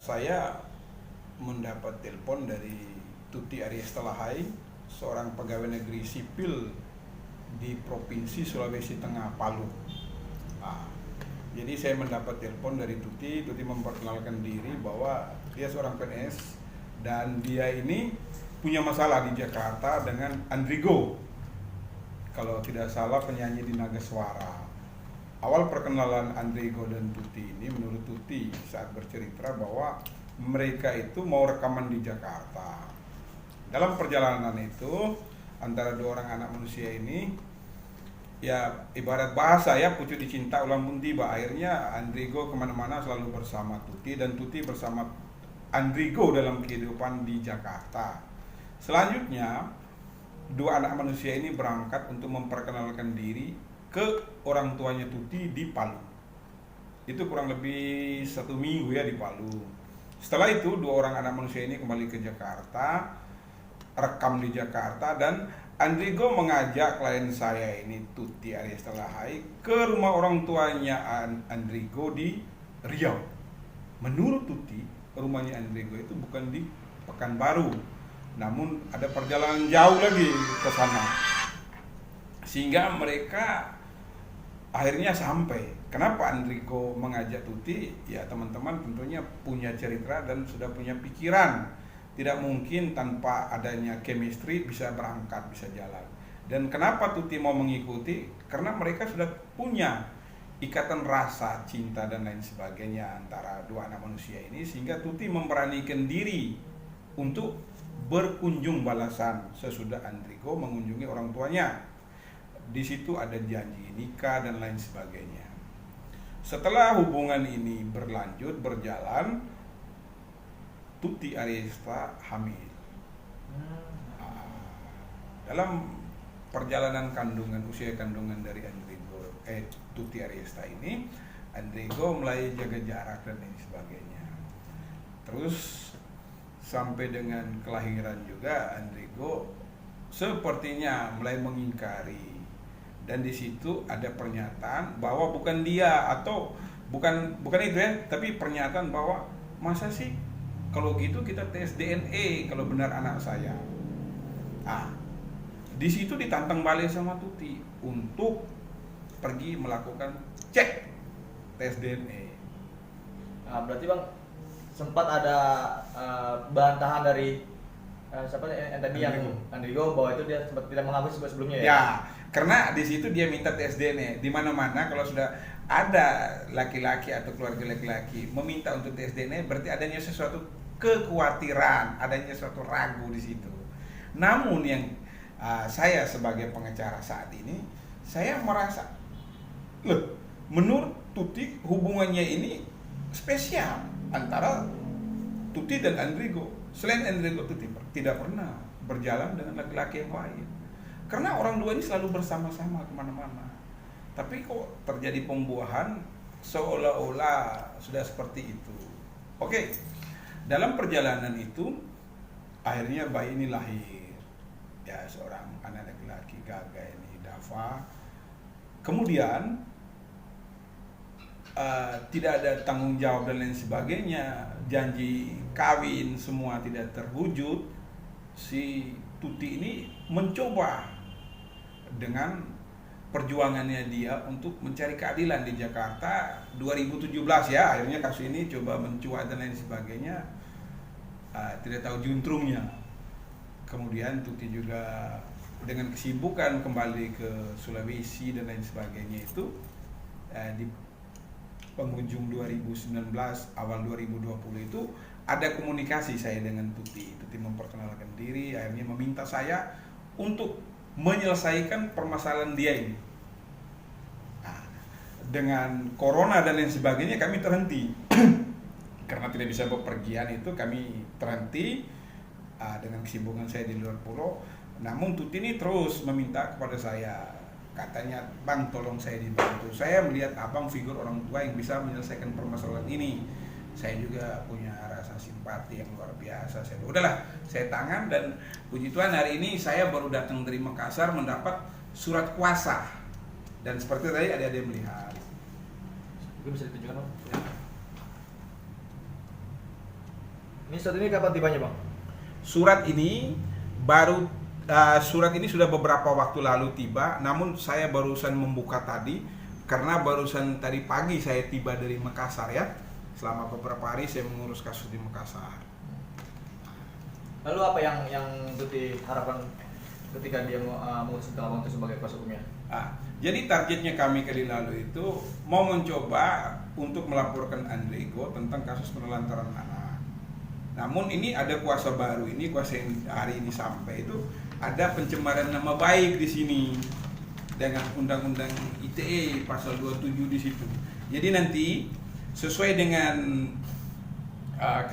Saya mendapat telepon dari Tuti Ariesta Lahai, seorang pegawai negeri sipil di Provinsi Sulawesi Tengah, Palu. Nah, jadi saya mendapat telepon dari Tuti memperkenalkan diri bahwa dia seorang PNS dan dia ini punya masalah di Jakarta dengan Andrigo. Kalau tidak salah penyanyi di Naga Suara. Awal perkenalan Andrigo dan Tuti ini, menurut Tuti saat bercerita bahwa mereka itu mau rekaman di Jakarta. Dalam perjalanan itu antara dua orang anak manusia ini, ya ibarat bahasa ya, pucuk dicinta ulang pun tiba. Akhirnya Andrigo kemana-mana selalu bersama Tuti dan Tuti bersama Andrigo dalam kehidupan di Jakarta. Selanjutnya dua anak manusia ini berangkat untuk memperkenalkan diri ke orang tuanya Tuti di Palu. Itu kurang lebih 1 minggu ya di Palu. Setelah itu dua orang anak manusia ini kembali ke Jakarta, rekam di Jakarta, dan Andrigo mengajak klien saya ini Tuti Ariesta Lahai ke rumah orang tuanya Andrigo di Riau. Menurut Tuti, rumahnya Andrigo itu bukan di Pekanbaru, namun ada perjalanan jauh lagi ke sana. Sehingga mereka akhirnya sampai. Kenapa Andrigo mengajak Tuti? Ya teman-teman tentunya punya cerita dan sudah punya pikiran. Tidak mungkin tanpa adanya chemistry bisa berangkat, bisa jalan. Dan kenapa Tuti mau mengikuti? Karena mereka sudah punya ikatan rasa, cinta dan lain sebagainya antara dua anak manusia ini, sehingga Tuti memberanikan diri untuk berkunjung balasan sesudah Andrigo mengunjungi orang tuanya. Di situ ada janji nikah dan lain sebagainya. Setelah hubungan ini berlanjut, berjalan, Tuti Ariesta hamil. Dalam perjalanan kandungan, usia kandungan dari Tuti Ariesta ini, Andrigo mulai jaga jarak dan lain sebagainya. Terus sampai dengan kelahiran juga Andrigo sepertinya mulai mengingkari. Dan di situ ada pernyataan bahwa bukan dia, atau bukan itu ya, tapi pernyataan bahwa masa sih kalau gitu kita tes DNA kalau benar anak saya. Di situ ditantang balik sama Tuti untuk pergi melakukan cek tes DNA. Berarti Bang sempat ada bantahan dari siapa yang tadi Andrigo bahwa itu dia sempat tidak mengakui sebelumnya ya? Ya, karena di situ dia minta tes DNA. Di mana-mana kalau sudah ada laki-laki atau keluarga laki-laki meminta untuk tes DNA, berarti adanya sesuatu kekhawatiran, adanya sesuatu ragu di situ. Namun yang saya sebagai pengacara saat ini, saya merasa, menurut Tuti hubungannya ini spesial antara Tuti dan Andrigo. Selain Andrigo, Tuti tidak pernah berjalan dengan laki-laki yang lain. Karena orang dua ini selalu bersama-sama kemana-mana. Tapi kok terjadi pembuahan seolah-olah sudah seperti itu. Oke, dalam perjalanan itu akhirnya bayi ini lahir. Ya, seorang anak laki-laki Gaga ini, Dava. Kemudian tidak ada tanggung jawab dan lain sebagainya, janji kawin semua tidak terwujud. Si Tuti ini mencoba dengan perjuangannya dia untuk mencari keadilan di Jakarta 2017 ya, akhirnya kasus ini coba mencuat dan lain sebagainya, tidak tahu juntrungnya. Kemudian Tuti juga dengan kesibukan kembali ke Sulawesi dan lain sebagainya itu, di penghujung 2019 awal 2020 itu ada komunikasi saya dengan Tuti memperkenalkan diri, akhirnya meminta saya untuk menyelesaikan permasalahan dia ini. Dengan corona dan lain sebagainya kami terhenti. Karena tidak bisa bepergian itu kami terhenti dengan kesibukan saya di luar pulau. Namun Tuti ini terus meminta kepada saya, katanya, "Bang, tolong saya dibantu. Saya melihat abang figur orang tua yang bisa menyelesaikan permasalahan ini. Saya juga punya rasa simpati yang luar biasa." Udahlah, saya tangan, dan puji Tuhan hari ini saya baru datang dari Makassar mendapat surat kuasa. Dan seperti tadi ada yang melihat. Itu bisa ditunjukkan, Bang? Ini surat ini kapan tibanya Bang? Surat ini sudah beberapa waktu lalu tiba, namun saya barusan membuka tadi karena barusan tadi pagi saya tiba dari Makassar ya. Selama beberapa hari saya mengurus kasus di Makassar. Lalu apa yang Tuti harapkan ketika dia mengurus tentang Abang itu sebagai kuasa hukumnya? Jadi targetnya kami kali lalu itu mau mencoba untuk melaporkan Andrigo tentang kasus penelantaran anak. Namun ini ada kuasa baru, ini kuasa yang hari ini sampai itu ada pencemaran nama baik di sini dengan Undang-Undang ITE pasal 27 di situ. Jadi nanti sesuai dengan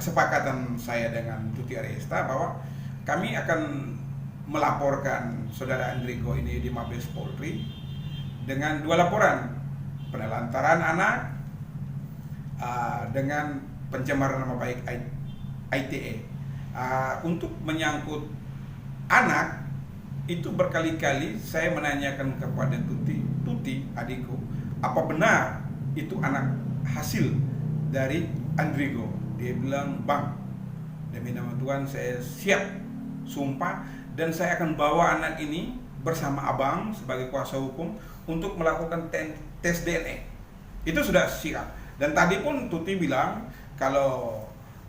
kesepakatan saya dengan Tuti Aresta bahwa kami akan melaporkan saudara Andrigo ini di Mabes Polri dengan 2 laporan, penelantaran anak dengan pencemaran nama baik ITE. Untuk menyangkut anak itu berkali-kali saya menanyakan kepada Tuti adikku, apa benar itu anak hasil dari Andrigo? Dia bilang, Bang, demi nama Tuhan saya siap sumpah dan saya akan bawa anak ini bersama abang sebagai kuasa hukum untuk melakukan tes DNA. Itu sudah siap. Dan tadi pun Tuti bilang kalau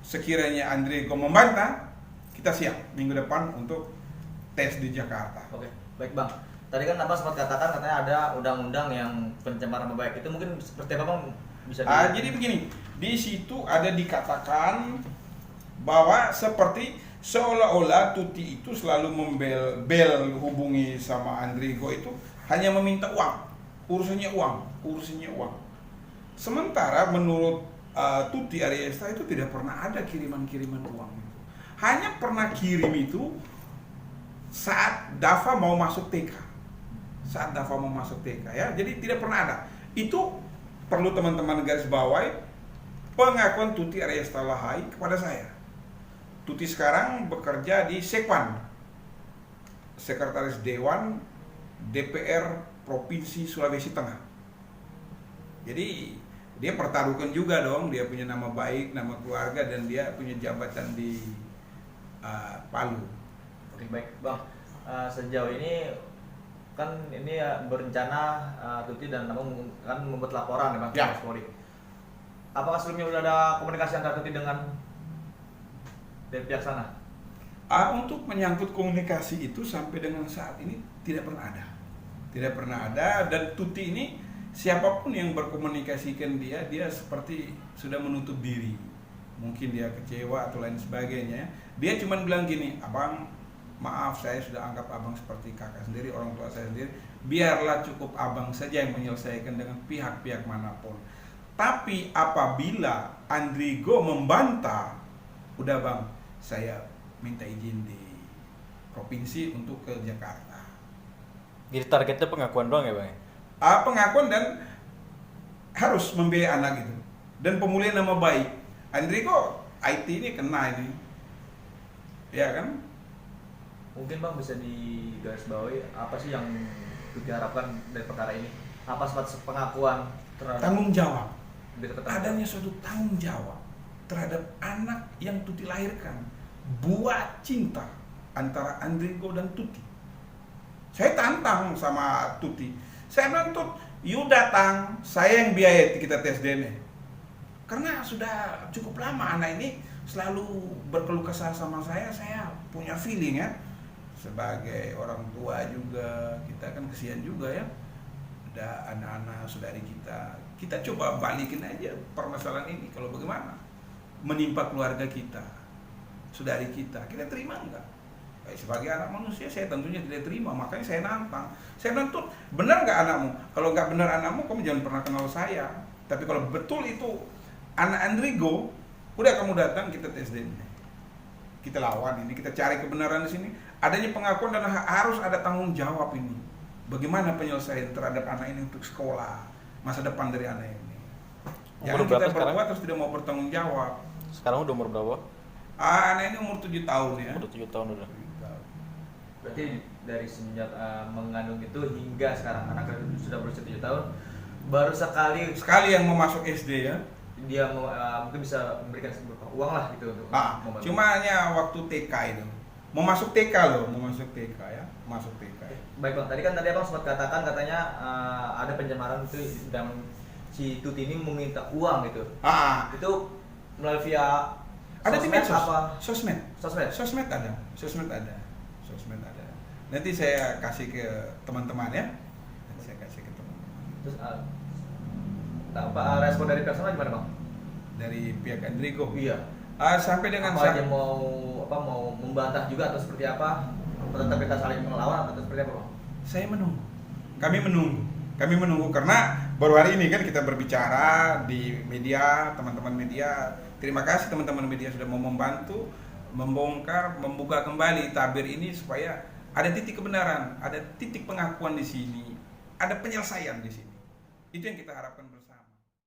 sekiranya Andrigo membantah, kita siap minggu depan untuk tes di Jakarta. Oke, baik Bang. Tadi kan Abang sempat katakan katanya ada undang-undang yang pencemaran nama baik. Itu mungkin seperti apa Bang? Bisa jadi begini, di situ ada dikatakan bahwa seperti seolah-olah Tuti itu selalu membel hubungi sama Andrigo itu hanya meminta uang, urusannya uang. Sementara menurut Tuti Aresta itu tidak pernah ada kiriman uang itu. Hanya pernah kirim itu saat Dava mau masuk TK. Ya. Jadi tidak pernah ada. Itu perlu teman-teman garis bawahi pengakuan Tuti Aresta Lahai kepada saya. Tuti sekarang bekerja di Sekwan, Sekretaris Dewan DPR Provinsi Sulawesi Tengah. Jadi dia pertaruhkan juga dong, dia punya nama baik, nama keluarga, dan dia punya jabatan di Palu. Oke, baik Bang. Sejauh ini kan ini berencana Tuti dan Abang kan membuat laporan ya Bang, ya. Polri. Apakah sebelumnya sudah ada komunikasi antara Tuti dengan dari pihak sana? Untuk menyangkut komunikasi itu sampai dengan saat ini tidak pernah ada, dan Tuti ini siapapun yang berkomunikasikan dia seperti sudah menutup diri. Mungkin dia kecewa atau lain sebagainya. Dia cuma bilang gini, Abang, maaf saya sudah anggap abang seperti kakak sendiri, orang tua saya sendiri, biarlah cukup abang saja yang menyelesaikan dengan pihak-pihak manapun. Tapi apabila Andrigo membantah, udah Bang, saya minta izin di provinsi untuk ke Jakarta. Jadi targetnya pengakuan doang ya Bang? Pengakuan dan harus membiayai anak itu dan pemulihan nama baik. Andrigo IT ini kena ini, ya kan? Mungkin Bang bisa digarisbawahi apa sih yang diharapkan dari perkara ini? Apa sifat pengakuan terhadap tanggung jawab? Adanya suatu tanggung jawab terhadap anak yang Tuti lahirkan, buat cinta antara Andrigo dan Tuti. Saya tantang sama Tuti. Saya bilang, Tut, you datang, saya yang biaya kita tes DNA. Karena sudah cukup lama anak ini selalu berkeluh kesah sama saya punya feeling ya. Sebagai orang tua juga, kita kan kesian juga ya. Ada anak-anak saudari kita coba balikin aja permasalahan ini. Kalau bagaimana menimpa keluarga kita, saudari kita terima enggak? Sebagai anak manusia saya tentunya tidak terima, makanya saya nantang. Saya nantut, benar nggak anakmu? Kalau nggak benar anakmu, kamu jangan pernah kenal saya. Tapi kalau betul itu anak Andrigo, udah kamu datang, kita tes DNA, kita lawan ini, kita cari kebenaran di sini. Adanya pengakuan dan harus ada tanggung jawab ini. Bagaimana penyelesaian terhadap anak ini untuk sekolah, masa depan dari anak ini. Jangan kita berbuat terus tidak mau bertanggung jawab. Sekarang udah umur berapa? Anak ini umur 7 tahun ya. Udah 7 tahun udah. Berarti dari semenjak mengandung itu hingga sekarang anak itu sudah berusia 7 tahun, baru sekali yang mau masuk SD ya. dia mungkin bisa memberikan beberapa uang lah gitu untuk membantu. Cuma hanya waktu TK itu. Mau masuk TK loh, mau masuk TK ya, masuk TK. Baik bang, tadi abang sempat katakan katanya ada pencemaran itu dan si Tuti ini meminta uang gitu. Itu melalui via Ada di sosmed medsos. apa? Sosmed. Sosmed. Sosmed ada. Sosmed ada. Sosmed ada. Nanti saya kasih ke teman-teman ya. Nanti saya kasih ke teman-teman. Terus apa respon dari personal gimana bang? Dari pihak Enrico. Iya. Sampai dengan Apa aja mau membantah juga atau seperti apa? Atau tetap kita saling melawan atau seperti apa bang? saya menunggu. Kami menunggu karena baru hari ini kan kita berbicara di media, teman-teman media. Terima kasih teman-teman media sudah mau membantu membongkar, membuka kembali tabir ini supaya ada titik kebenaran, ada titik pengakuan di sini, ada penyelesaian di sini. Itu yang kita harapkan.